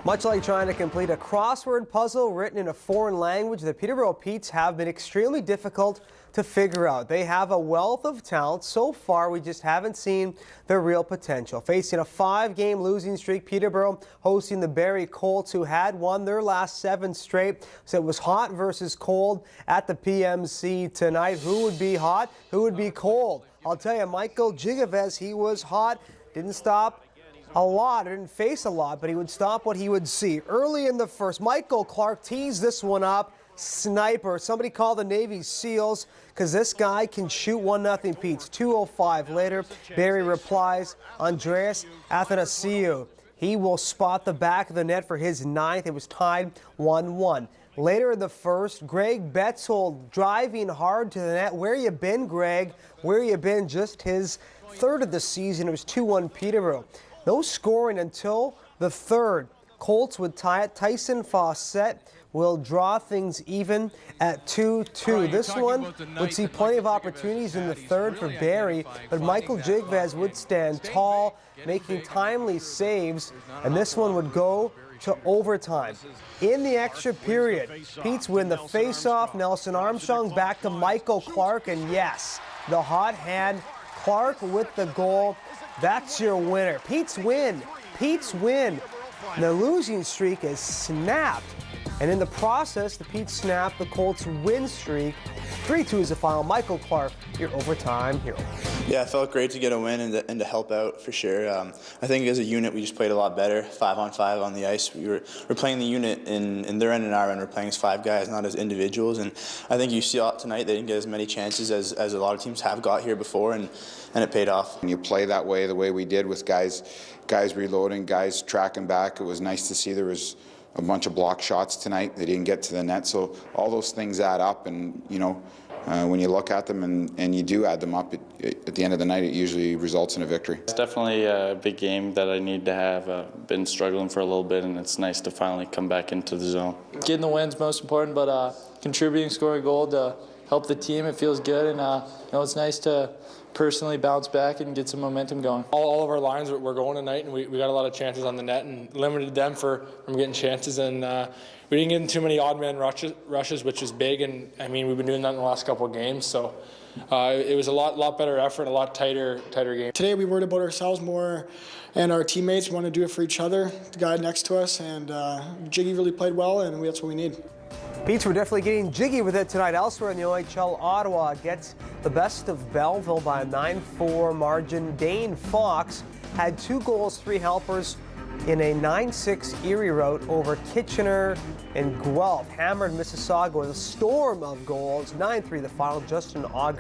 Much like trying to complete a crossword puzzle written in a foreign language, the Peterborough Petes have been extremely difficult to figure out. They have a wealth of talent. So far, we just haven't seen their real potential. Facing a 5-game losing streak, Peterborough hosting the Barrie Colts, who had won their last 7 straight. So it was hot versus cold at the PMC tonight. Who would be hot? Who would be cold? I'll tell you, Michael Gigaves, he was hot. Didn't stop a lot, didn't face a lot, but he would stop what he would see. Early in the first, Michael Clark teased this one up. Sniper. Somebody call the Navy SEALs because this guy can shoot 1-0 Pete's. 2:05 later, Barrie replies, Andreas Athanasiou. He will spot the back of the net for his 9th. It was tied 1-1. Later in the first, Greg Betzel driving hard to the net. Where you been, Greg? Where you been? Just his 3rd of the season. It was 2-1 Peterborough. No scoring until the 3rd. Colts would tie it. Tyson Fawcett will draw things even at 2-2. This one would see plenty of opportunities in the 3rd for Barrie, but Michael Gigaves would stand tall, making timely saves, and this one would go to overtime. In the extra period, Pete's win the face-off. Nelson Armstrong back to Michael Clark, and yes, the hot hand. Clark with the goal. That's your winner. Pete's win. Pete's win. The losing streak is snapped. And in the process, the Petes snapped the Colts' win streak. 3-2 is the final. Michael Clark, your overtime hero. Yeah, it felt great to get a win and to help out for sure. I think as a unit, we just played a lot better, 5-on-5 on the ice. We're playing the unit in their end and our end. We're playing as 5 guys, not as individuals. And I think you see tonight they didn't get as many chances as a lot of teams have got here before, and it paid off. When you play that way, the way we did with guys reloading, guys tracking back, it was nice to see there was a bunch of block shots tonight. They didn't get to the net, so all those things add up, and when you look at them and you do add them up, at the end of the night, it usually results in a victory. It's definitely a big game that I need to have. Been struggling for a little bit, and it's nice to finally come back into the zone. Getting the win's most important, but contributing, scoring a goal to help the team, it feels good, and it's nice to personally bounce back and get some momentum going. All of our lines were going tonight, and we got a lot of chances on the net and limited them from getting chances, and we didn't get in too many odd man rushes, which is big, and I mean we've been doing that in the last couple of games, so it was a lot better effort, a lot tighter game. Today we worried about ourselves more, and our teammates want to do it for each other, the guy next to us, and Jiggy really played well, and that's what we need. Petes were definitely getting jiggy with it tonight. Elsewhere in the OHL, Ottawa gets the best of Belleville by a 9-4 margin. Dane Fox had 2 goals, 3 helpers in a 9-6 Erie rout over Kitchener and Guelph. Hammered Mississauga with a storm of goals. 9-3 the final. Justin Auger